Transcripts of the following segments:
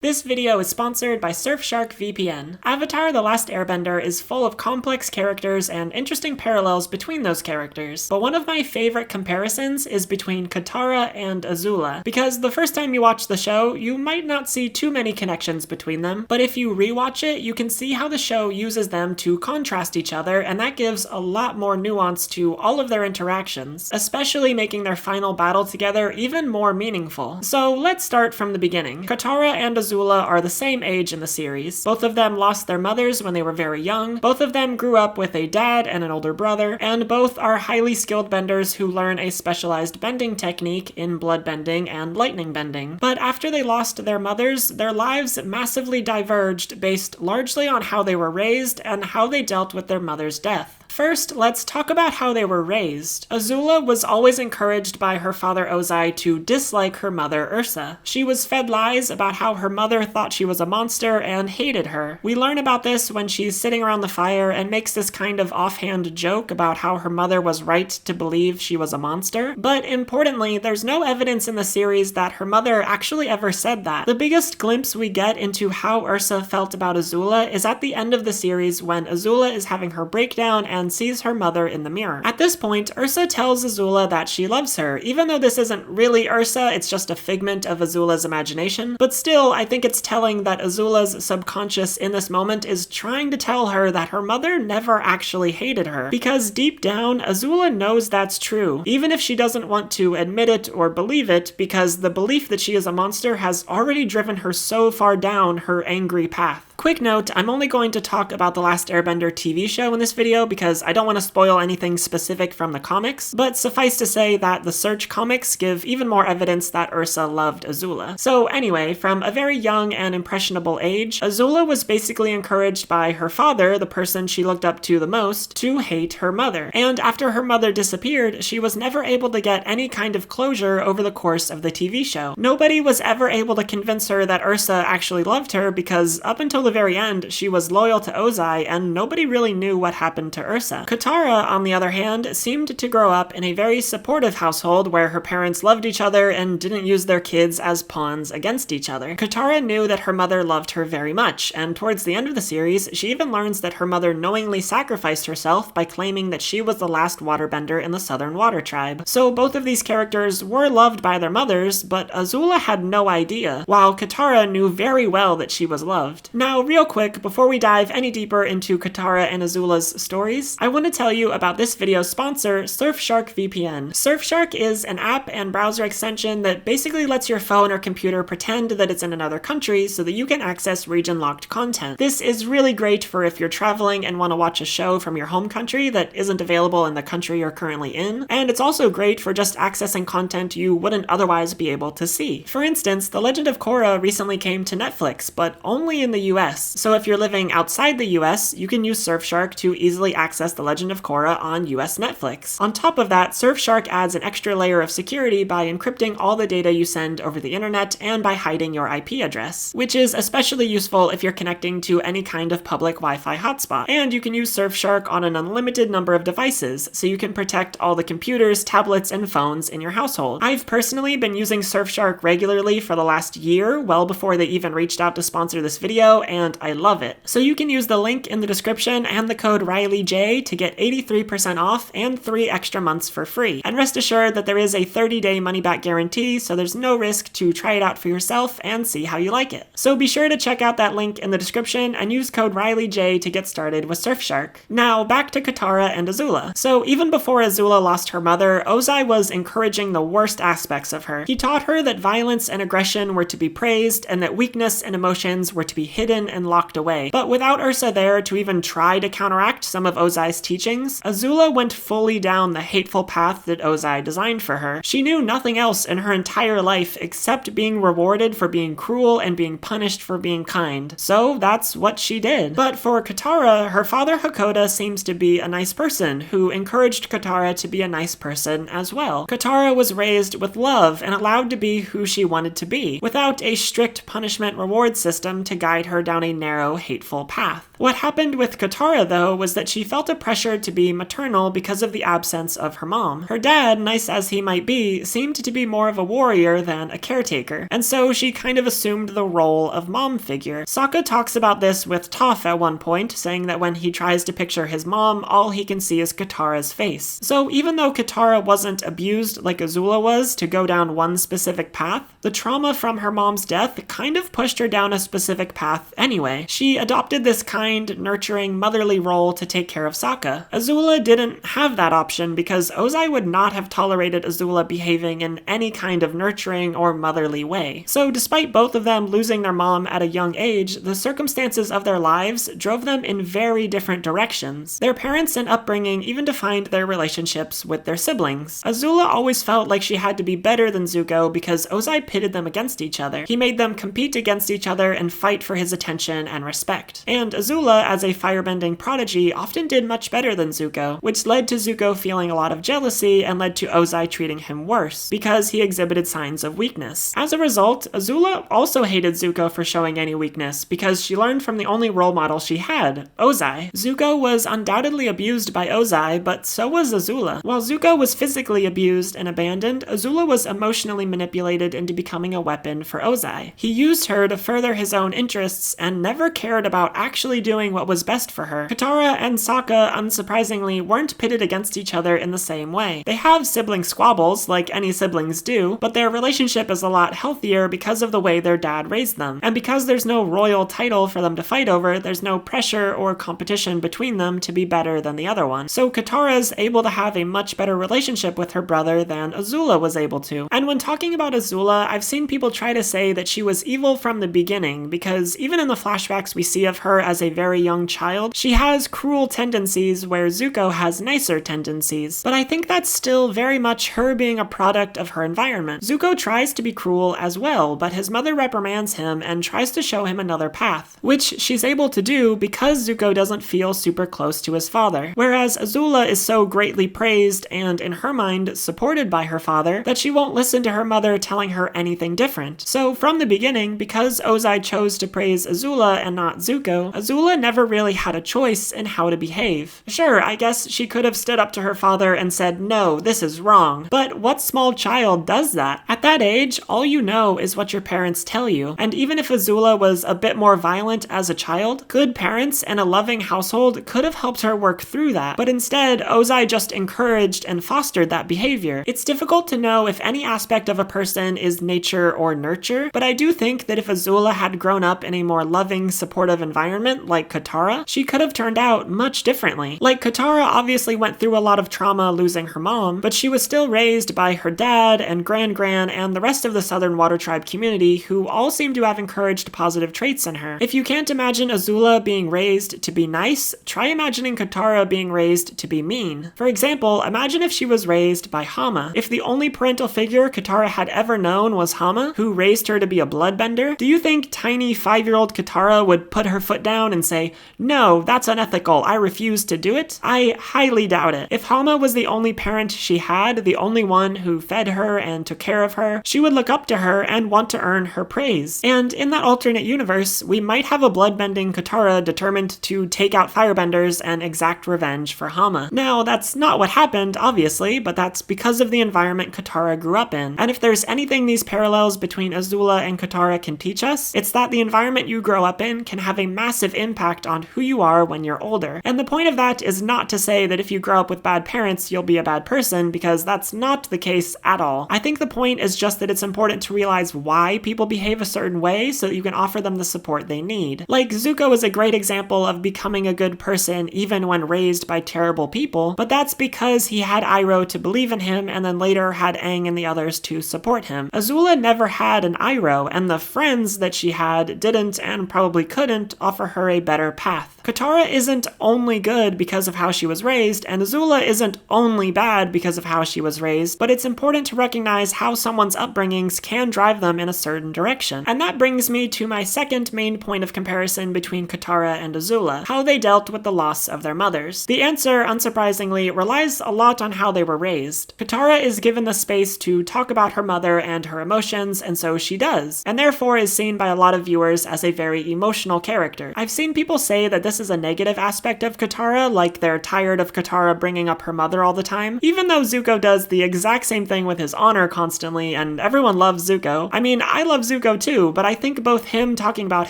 This video is sponsored by Surfshark VPN. Avatar: The Last Airbender is full of complex characters and interesting parallels between those characters, but one of my favorite comparisons is between Katara and Azula, because the first time you watch the show, you might not see too many connections between them, but if you rewatch it, you can see how the show uses them to contrast each other, and that gives a lot more nuance to all of their interactions, especially making their final battle together even more meaningful. So let's start from the beginning. Katara and Azula are the same age in the series. Both of them lost their mothers when they were very young, both of them grew up with a dad and an older brother, and both are highly skilled benders who learn a specialized bending technique in blood bending and lightning bending. But after they lost their mothers, their lives massively diverged based largely on how they were raised and how they dealt with their mother's death. First, let's talk about how they were raised. Azula was always encouraged by her father Ozai to dislike her mother Ursa. She was fed lies about how her mother thought she was a monster and hated her. We learn about this when she's sitting around the fire and makes this kind of offhand joke about how her mother was right to believe she was a monster. But importantly, there's no evidence in the series that her mother actually ever said that. The biggest glimpse we get into how Ursa felt about Azula is at the end of the series when Azula is having her breakdown and sees her mother in the mirror. At this point, Ursa tells Azula that she loves her, even though this isn't really Ursa, it's just a figment of Azula's imagination. But still, I think it's telling that Azula's subconscious in this moment is trying to tell her that her mother never actually hated her, because deep down, Azula knows that's true, even if she doesn't want to admit it or believe it, because the belief that she is a monster has already driven her so far down her angry path. Quick note, I'm only going to talk about the Last Airbender TV show in this video because I don't want to spoil anything specific from the comics, but suffice to say that the Search comics give even more evidence that Ursa loved Azula. So anyway, from a very young and impressionable age, Azula was basically encouraged by her father, the person she looked up to the most, to hate her mother. And after her mother disappeared, she was never able to get any kind of closure over the course of the TV show. Nobody was ever able to convince her that Ursa actually loved her because up until the very end, she was loyal to Ozai and nobody really knew what happened to Ursa. Katara, on the other hand, seemed to grow up in a very supportive household where her parents loved each other and didn't use their kids as pawns against each other. Katara knew that her mother loved her very much, and towards the end of the series, she even learns that her mother knowingly sacrificed herself by claiming that she was the last waterbender in the Southern Water Tribe. So both of these characters were loved by their mothers, but Azula had no idea, while Katara knew very well that she was loved. Now, real quick, before we dive any deeper into Katara and Azula's stories, I want to tell you about this video's sponsor, Surfshark VPN. Surfshark is an app and browser extension that basically lets your phone or computer pretend that it's in another country so that you can access region-locked content. This is really great for if you're traveling and want to watch a show from your home country that isn't available in the country you're currently in, and it's also great for just accessing content you wouldn't otherwise be able to see. For instance, The Legend of Korra recently came to Netflix, but only in the US. So if you're living outside the US, you can use Surfshark to easily access The Legend of Korra on US Netflix. On top of that, Surfshark adds an extra layer of security by encrypting all the data you send over the internet and by hiding your IP address, which is especially useful if you're connecting to any kind of public Wi-Fi hotspot. And you can use Surfshark on an unlimited number of devices, so you can protect all the computers, tablets, and phones in your household. I've personally been using Surfshark regularly for the last year, well before they even reached out to sponsor this video, and I love it. So you can use the link in the description and the code RileyJ to get 83% off and 3 extra months for free. And rest assured that there is a 30-day money-back guarantee, so there's no risk to try it out for yourself and see how you like it. So be sure to check out that link in the description and use code RileyJ to get started with Surfshark. Now, back to Katara and Azula. So even before Azula lost her mother, Ozai was encouraging the worst aspects of her. He taught her that violence and aggression were to be praised and that weakness and emotions were to be hidden and locked away. But without Ursa there to even try to counteract some of Ozai's teachings, Azula went fully down the hateful path that Ozai designed for her. She knew nothing else in her entire life except being rewarded for being cruel and being punished for being kind. So that's what she did. But for Katara, her father Hakoda seems to be a nice person who encouraged Katara to be a nice person as well. Katara was raised with love and allowed to be who she wanted to be, without a strict punishment reward system to guide her down a narrow, hateful path. What happened with Katara, though, was that she felt a pressure to be maternal because of the absence of her mom. Her dad, nice as he might be, seemed to be more of a warrior than a caretaker, and so she kind of assumed the role of mom figure. Sokka talks about this with Toph at one point, saying that when he tries to picture his mom, all he can see is Katara's face. So even though Katara wasn't abused like Azula was to go down one specific path, the trauma from her mom's death kind of pushed her down a specific path anyway. She adopted this kind, nurturing, motherly role to take care of Sokka. Azula didn't have that option because Ozai would not have tolerated Azula behaving in any kind of nurturing or motherly way. So despite both of them losing their mom at a young age, the circumstances of their lives drove them in very different directions. Their parents and upbringing even defined their relationships with their siblings. Azula always felt like she had to be better than Zuko because Ozai pitted them against each other. He made them compete against each other and fight for his attention and respect. And Azula, as a firebending prodigy, often did much better than Zuko, which led to Zuko feeling a lot of jealousy and led to Ozai treating him worse, because he exhibited signs of weakness. As a result, Azula also hated Zuko for showing any weakness, because she learned from the only role model she had, Ozai. Zuko was undoubtedly abused by Ozai, but so was Azula. While Zuko was physically abused and abandoned, Azula was emotionally manipulated into becoming a weapon for Ozai. He used her to further his own interests and never cared about actually doing what was best for her. Katara and Sokka, unsurprisingly, weren't pitted against each other in the same way. They have sibling squabbles, like any siblings do, but their relationship is a lot healthier because of the way their dad raised them. And because there's no royal title for them to fight over, there's no pressure or competition between them to be better than the other one. So Katara's able to have a much better relationship with her brother than Azula was able to. And when talking about Azula, I've seen people try to say that she was evil from the beginning, because even in the flashbacks we see of her as a very young child, she has cruel tendencies where Zuko has nicer tendencies. But I think that's still very much her being a product of her environment. Zuko tries to be cruel as well, but his mother reprimands him and tries to show him another path, which she's able to do because Zuko doesn't feel super close to his father. Whereas Azula is so greatly praised and, in her mind, supported by her father that she won't listen to her mother telling her anything different. So from the beginning, because Ozai chose to praise Azula and not Zuko, Azula never really had a choice in how to behave. Sure, I guess she could have stood up to her father and said, "No, this is wrong." But what small child does that? At that age, all you know is what your parents tell you. And even if Azula was a bit more violent as a child, good parents and a loving household could have helped her work through that. But instead, Ozai just encouraged and fostered that behavior. It's difficult to know if any aspect of a person is nature or nurture, but I do think that if Azula had grown up in a more loving, supportive environment like Katara, she could have turned out much differently. Like, Katara obviously went through a lot of trauma losing her mom, but she was still raised by her dad and Gran and the rest of the Southern Water Tribe community, who all seem to have encouraged positive traits in her. If you can't imagine Azula being raised to be nice, try imagining Katara being raised to be mean. For example, imagine if she was raised by Hama. If the only parental figure Katara had ever known was Hama, who raised her to be a bloodbender, do you think tiny 5-year-old Katara would put her foot down and say, "No, that's unethical, I refuse to do it"? I highly doubt it. If Hama was the only parent she had, the only one who fed her and took care of her, she would look up to her and want to earn her praise. And in that alternate universe, we might have a bloodbending Katara determined to take out firebenders and exact revenge for Hama. Now, that's not what happened, obviously, but that's because of the environment Katara grew up in. And if there's anything these parallels between Azula and Katara can teach us, it's that the environment you grow up in can have a massive impact on who you are when you're older. And the point of that is not to say that if you grow up with bad parents, you'll be a bad person, because that's not the case at all. I think the point is just that it's important to realize why people behave a certain way so that you can offer them the support they need. Like, Zuko is a great example of becoming a good person even when raised by terrible people, but that's because he had Iroh to believe in him and then later had Aang and the others to support him. Azula never had an Iroh, and the friends that she had didn't and probably couldn't offer her a better path. Katara isn't only good because of how she was raised, and Azula isn't only bad because of how she was raised, but it's important to recognize how someone's upbringings can drive them in a certain direction. And that brings me to my second main point of comparison between Katara and Azula, how they dealt with the loss of their mothers. The answer, unsurprisingly, relies a lot on how they were raised. Katara is given the space to talk about her mother and her emotions, and so she does, and therefore is seen by a lot of viewers as a very emotional character. I've seen people say that this is a negative aspect of Katara, like they're tired of Katara bringing up her mother all the time, even though Zuko does the exact same thing with his honor constantly, and everyone loves Zuko. I mean, I love Zuko too, but I think both him talking about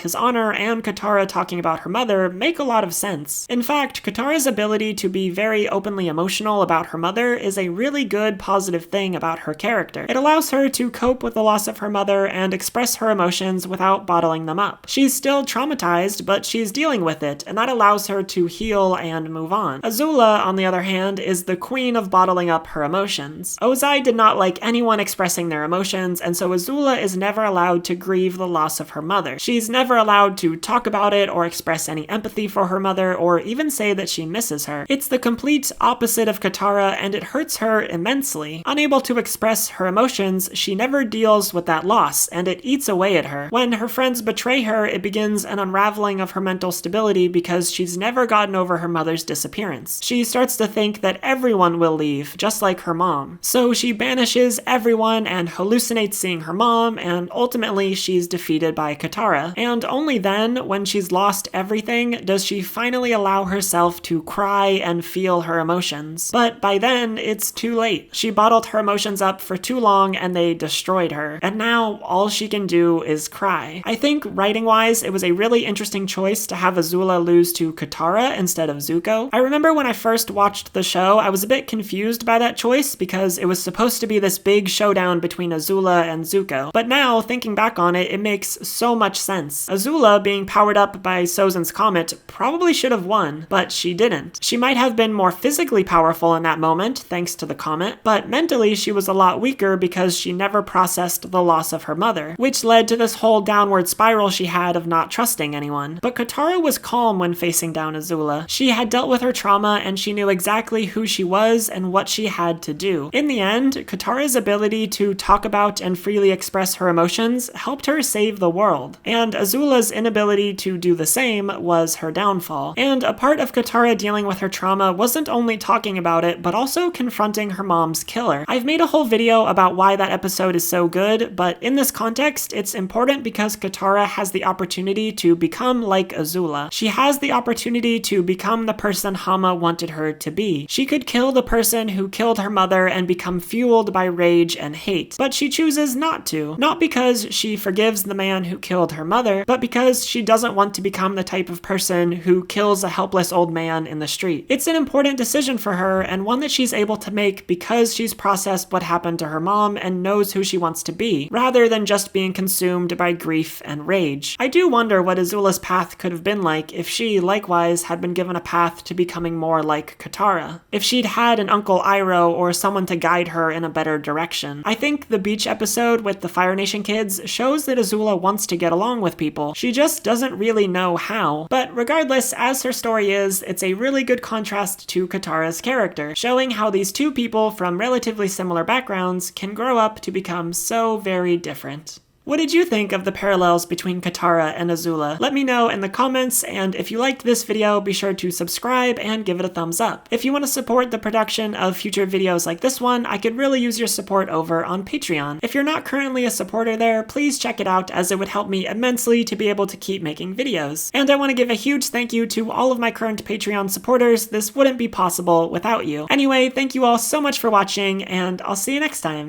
his honor and Katara talking about her mother make a lot of sense. In fact, Katara's ability to be very openly emotional about her mother is a really good positive thing about her character. It allows her to cope with the loss of her mother and express her emotions without bottling them up. She's still traumatized, but she's dealing with it, and that allows her to heal and move on. Azula, on the other hand, is the queen of bottling up her emotions. Ozai did not like anyone expressing their emotions, and so Azula is never allowed to grieve the loss of her mother. She's never allowed to talk about it or express any empathy for her mother or even say that she misses her. It's the complete opposite of Katara, and it hurts her immensely. Unable to express her emotions, she never deals with that loss, and it eats away at her. When her friends betray her, it begins an unraveling of her mental stability because she's never gotten over her mother's disappearance. She starts to think that everyone will leave, just like her mom. So she banishes everyone and hallucinates seeing her mom, and ultimately she's defeated by Katara. And only then, when she's lost everything, does she finally allow herself to cry and feel her emotions. But by then, it's too late. She bottled her emotions up for too long and they destroyed her. And now, all she can do is cry. I think, writing-wise, it was a really interesting choice to have Azula lose to Katara instead of Zuko. I remember when I first watched the show, I was a bit confused by that choice because it was supposed to be this big showdown between Azula and Zuko. But now, thinking back on it, it makes so much sense. Azula, being powered up by Sozin's comet, probably should have won, but she didn't. She might have been more physically powerful in that moment, thanks to the comet, but mentally she was a lot weaker because she never processed the loss of her mother, which led to this whole downward spiral she had of not trusting anyone. But Katara was calm when facing down Azula. She had dealt with her trauma and she knew exactly who she was and what she had to do. In the end, Katara's ability to talk about and freely express her emotions helped her save the world, and Azula's inability to do the same was her downfall. And a part of Katara dealing with her trauma wasn't only talking about it, but also confronting her mom's killer. I've made a whole video about why that episode is so good, but in this context, it's important because Katara has the opportunity to become like Azula. She has the opportunity to become the person Hama wanted her to be. She could kill the person who killed her mother and become fueled by rage and hate, but she chooses not to. Not because she forgives the man who killed her mother, but because she doesn't want to become the type of person who kills a helpless old man in the street. It's an important decision for her, and one that she's able to make because she's processed what happened to her mom and knows who she wants to be, rather than just being consumed by grief and rage. I do wonder what Azula's path could have been like if she, likewise, had been given a path to becoming more like Katara. If she'd had an Uncle Iroh or someone to guide her in a better direction. I think the beach episode with the Fire Nation kids shows that Azula wants to get along with people. She just doesn't really know how. But regardless, as her story is, it's a really good contrast to Katara's character, showing how these two people from relatively similar backgrounds can grow up to become so very different. What did you think of the parallels between Katara and Azula? Let me know in the comments, and if you liked this video, be sure to subscribe and give it a thumbs up. If you want to support the production of future videos like this one, I could really use your support over on Patreon. If you're not currently a supporter there, please check it out as it would help me immensely to be able to keep making videos. And I want to give a huge thank you to all of my current Patreon supporters. This wouldn't be possible without you. Anyway, thank you all so much for watching, and I'll see you next time.